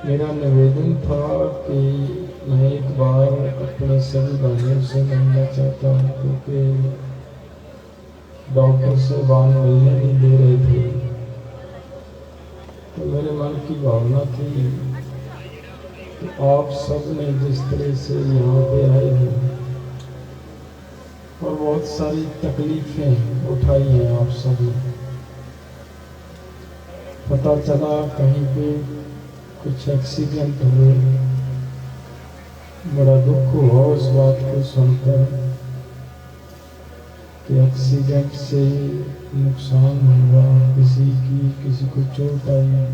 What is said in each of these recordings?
मेरा निवेदन था कि मैं एक बार अपने सभी भाइयों से मिलना चाहता हूँ, क्योंकि डॉक्टर से बान मिलने नहीं दे रहे थे। तो मेरे मन की भावना थी कि आप सब ने जिस तरह से यहाँ पे आए हैं और बहुत सारी तकलीफें उठाई हैं आप सब ने, पता चला कहीं पे कुछ एक्सीडेंट हुए, बड़ा दुख हुआ उस बात को सुनकर कि एक्सीडेंट से नुकसान हुआ, किसी को चोट आई।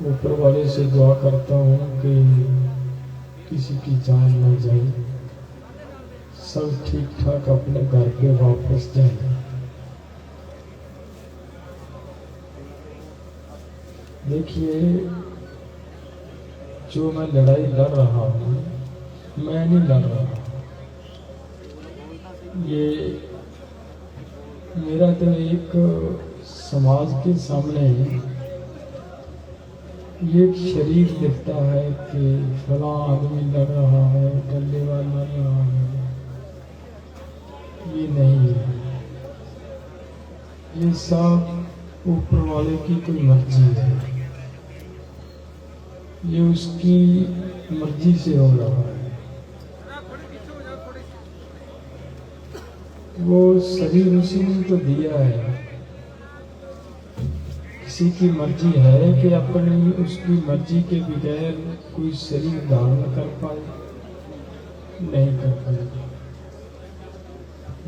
ऊपर वाले से दुआ करता हूँ कि किसी की जान न जाए, सब ठीक ठाक अपने घर पे वापस जाए। देखिए, जो मैं लड़ाई लड़ रहा हूँ, मैं नहीं लड़ रहा, ये मेरा तो एक समाज के सामने ये एक शरीर दिखता है कि फलां आदमी लड़ रहा है, टल्लेवाल लड़ रहा है। ये नहीं है, ये सब ऊपर वाले की कोई मर्जी है, ये उसकी मर्जी से हो रहा है। वो शरीर उसी ने तो दिया है। किसी की मर्जी है कि अपनी उसकी मर्जी के बगैर कोई शरीर धारण कर पाए, नहीं कर पाएगा।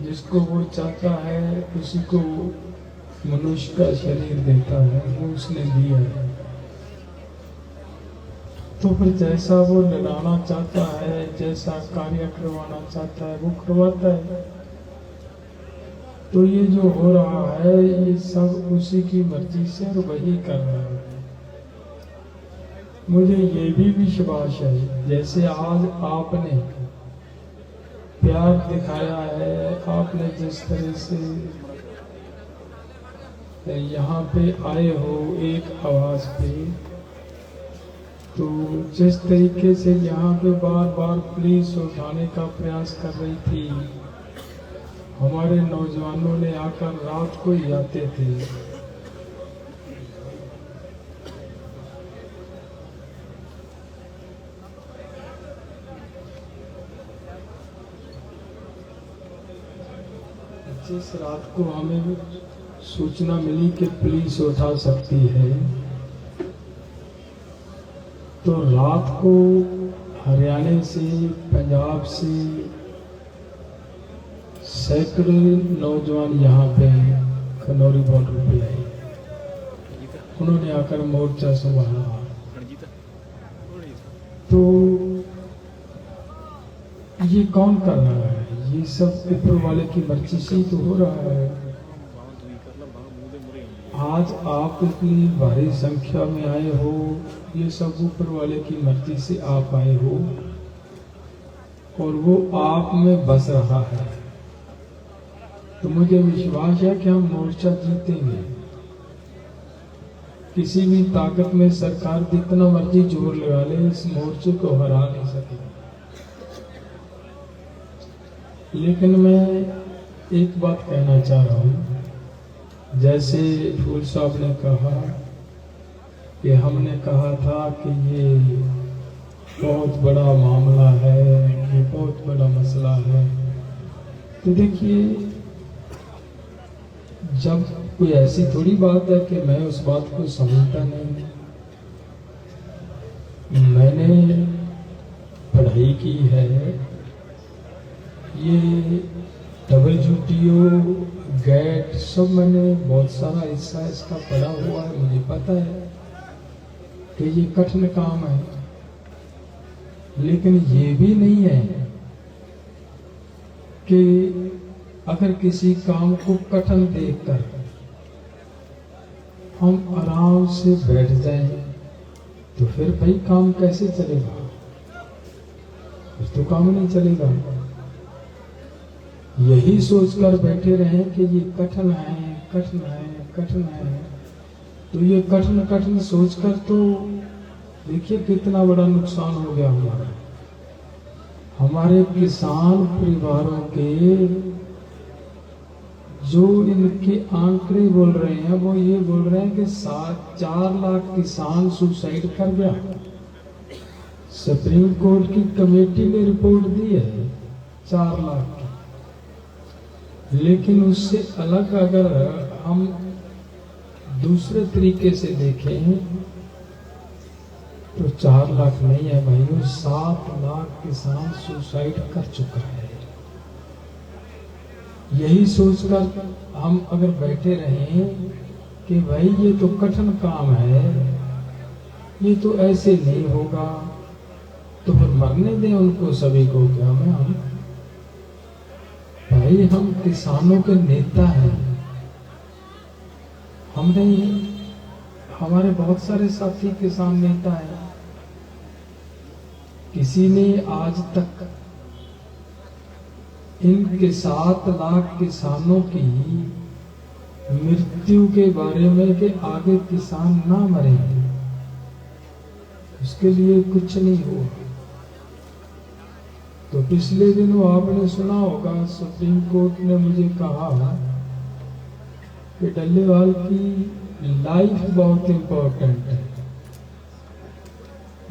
जिसको वो चाहता है उसी को मनुष्य का शरीर देता है, वो उसने दिया है। तो फिर जैसा वो लड़ाना चाहता है, जैसा कार्य करवाना चाहता है, वो करवाता है। तो ये जो हो रहा है, ये सब उसी की मर्जी से और वही कर रहा है। मुझे ये भी विश्वास है, जैसे आज आपने प्यार दिखाया है, आपने जिस तरह से यहाँ पे आए हो एक आवाज पे, तो जिस तरीके से यहाँ पे बार बार पुलिस उठाने का प्रयास कर रही थी, हमारे नौजवानों ने आकर रात को ही आते थे। जिस रात को हमें सूचना मिली कि पुलिस उठा सकती है, तो रात को हरियाणा से, पंजाब से सैकड़ों नौजवान यहाँ पे खनौरी बॉर्डर पे आए। उन्होंने आकर मोर्चा संभाला। तो ये कौन कर रहा है? ये सब ऊपर वाले की मर्जी से तो हो रहा है। आज आप इतनी भारी संख्या में आए हो, ये सब ऊपर वाले की मर्जी से आप आए हो, और वो आप में बस रहा है। तो मुझे विश्वास है कि हम मोर्चा जीतेंगे। किसी भी ताकत में सरकार जितना मर्जी जोर लगा ले, इस मोर्चे को हरा नहीं सकेगी। लेकिन मैं एक बात कहना चाह रहा हूँ, जैसे फूल साहब ने कहा कि हमने कहा था कि ये बहुत बड़ा मामला है, ये बहुत बड़ा मसला है। तो देखिए, जब कोई ऐसी थोड़ी बात है कि मैं उस बात को समझता नहीं। मैंने पढ़ाई की है, ये WTO, GATT सब मैंने बहुत सारा हिस्सा इसका पढ़ा हुआ है। मुझे पता है कि ये कठिन काम है, लेकिन ये भी नहीं है कि अगर किसी काम को कठिन देखकर हम आराम से बैठ जाएं, तो फिर भाई काम कैसे चलेगा? फिर तो काम नहीं चलेगा। यही सोचकर बैठे रहें कि ये कठिन है, कठिन है, कठिन है, तो ये कठिन कठिन सोचकर तो देखिए कितना बड़ा नुकसान हो गया हमारे किसान परिवारों के। जो इनके आंकड़े बोल रहे हैं वो ये बोल रहे हैं कि 4 लाख किसान सुसाइड कर गया। सुप्रीम कोर्ट की कमेटी ने रिपोर्ट दी है 4 लाख की। लेकिन उससे अलग अगर हम दूसरे तरीके से देखें तो 4 लाख नहीं है भाई, वो 7 लाख किसान सुसाइड कर चुका है। यही सोचकर हम अगर बैठे रहें कि भाई ये तो कठिन काम है, ये तो ऐसे नहीं होगा, तो फिर मरने दें उनको सभी को। क्या में हम भाई, हम किसानों के नेता हैं। हमने हमारे बहुत सारे साथी किसान नेता हैं। किसी ने आज तक इनके 7 लाख किसानों की मृत्यु के बारे में कि आगे किसान ना मरे, उसके लिए कुछ नहीं हुआ। तो पिछले दिनों आपने सुना होगा सुप्रीम कोर्ट ने मुझे कहा कि डल्लेवाल की लाइफ बहुत इंपॉर्टेंट है।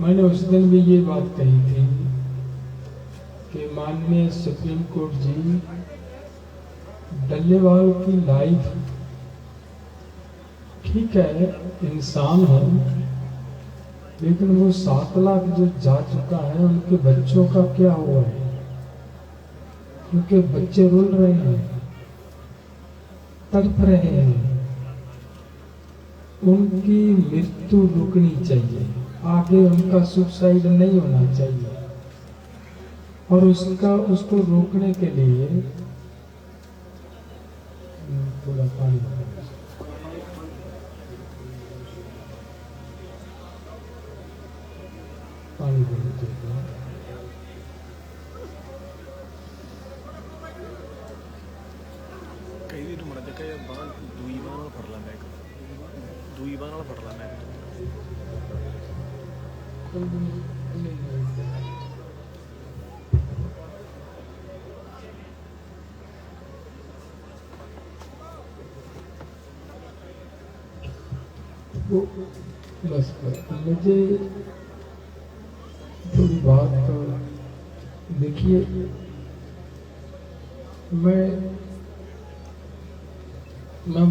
मैंने उस दिन भी ये बात कही थी कि माननीय सुप्रीम कोर्ट जी, डल्लेवाल की लाइफ ठीक है, इंसान है, लेकिन वो 7 लाख जो जा चुका है उनके बच्चों का क्या हुआ है? उनके बच्चे रोल रहे हैं, तड़प रहे हैं। उनकी मृत्यु रुकनी चाहिए, आगे उनका सुसाइड नहीं होना चाहिए। और उसको रोकने के लिए थोड़ा पानी कई दिन मुड़ा देखा यार, बाल दुई बार फड़ ला मैं, दुई बार फड़ ला मैं। बस मुझे थोड़ी बात तो देखिए, मैं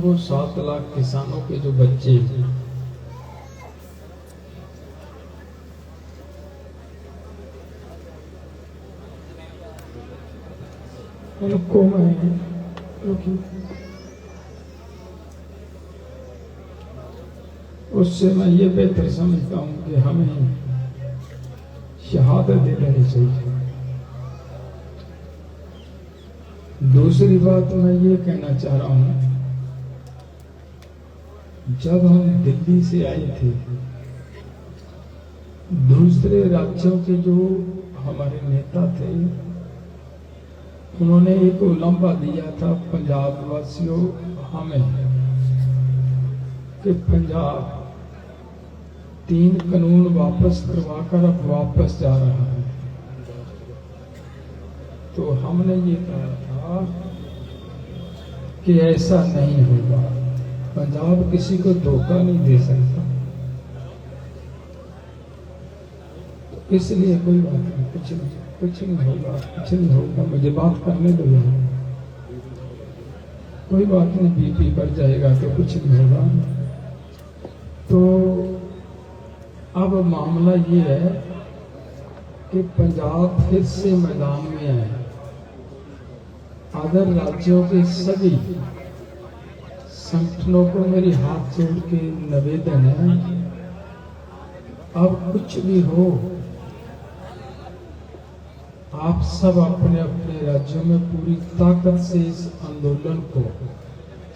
वो 7 लाख किसानों के जो बच्चे उनको मैं, क्योंकि उससे मैं ये बेहतर समझता हूं कि हमें शहादत दे देनी चाहिए। दूसरी बात मैं ये कहना चाह रहा हूं, जब हम दिल्ली से आए थे, दूसरे राज्यों के जो हमारे नेता थे, उन्होंने एक उलंबा दिया था पंजाब वासियों हमें कि पंजाब 3 कानून वापस करवाकर अब वापस जा रहा है। तो हमने ये कहा था कि ऐसा नहीं होगा, पंजाब किसी को धोखा नहीं दे सकता। तो इसलिए कोई बात नहीं, कुछ नहीं होगा, मुझे बात करने दो यहाँ। कोई बात नहीं, बीपी बढ़ जाएगा तो कुछ नहीं होगा। तो अब मामला ये है कि पंजाब फिर से मैदान में है। अदर राज्यों के सभी संगठनों को मेरी हाथ जोड़ के निवेदन है, अब कुछ भी हो, आप सब अपने अपने राज्यों में पूरी ताकत से इस आंदोलन को,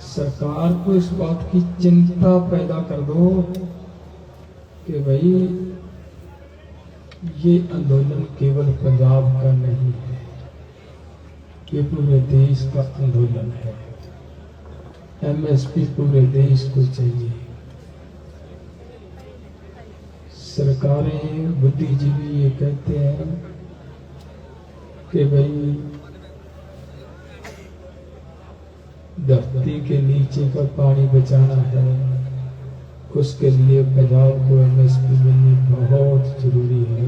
सरकार को इस बात की चिंता पैदा कर दो कि भाई ये आंदोलन केवल पंजाब का नहीं है, ये पूरे देश का आंदोलन है। एमएसपी पूरे देश को चाहिए, सरकारें बुद्धिजीवी ये कहते हैं कि भाई धरती के नीचे का पानी बचाना है, उसके लिए पंजाब को एमएसपी मिलनी बहुत जरूरी है।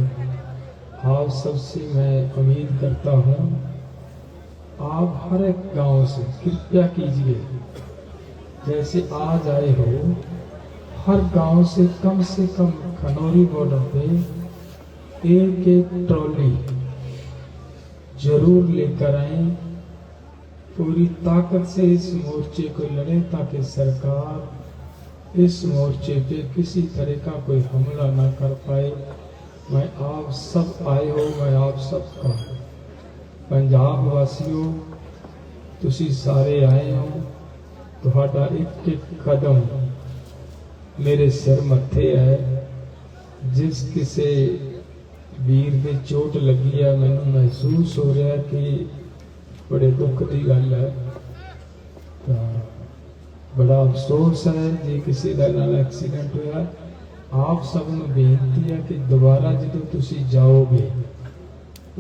आप सबसे मैं उम्मीद करता हूँ आप हर एक गांव से कृपया कीजिए, जैसे आज आए हो, हर गांव से कम खनौरी बॉर्डर पे एक एक ट्रॉली जरूर लेकर आए। पूरी ताकत से इस मोर्चे को लड़े ताकि सरकार इस मोर्चे पे किसी तरह का कोई हमला ना कर पाए। मैं आप सब आए हो, मैं आप सबका पंजाब वासियों तुसी सारे आए हो, तुहाडा एक एक कदम मेरे सिर मत्थे है। जिस किसी वीर दे चोट लगी है, मैनू महसूस हो रहा है कि बड़े दुख की गल है। तो बड़ा अफसोस है जे किसी का नाल एक्सीडेंट होया। आप सब नूं बेनती है कि दोबारा जदों तुसी जाओगे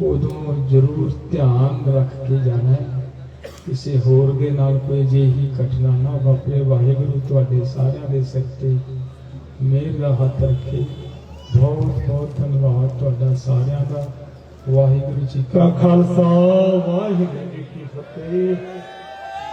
उदों जरूर ध्यान रख के जाना है, किसी होर दे नाल कोई अजिही घटना ना वापरे। वाहिगुरू तुहाडे सारिआं दे सिर ते मेहर दा हत्थ रखे। बहुत बहुत धन्यवाद तुहाडा सारिआं दा। वाहिगुरू जी का खालसा वाहिगुरू जी की फतेह।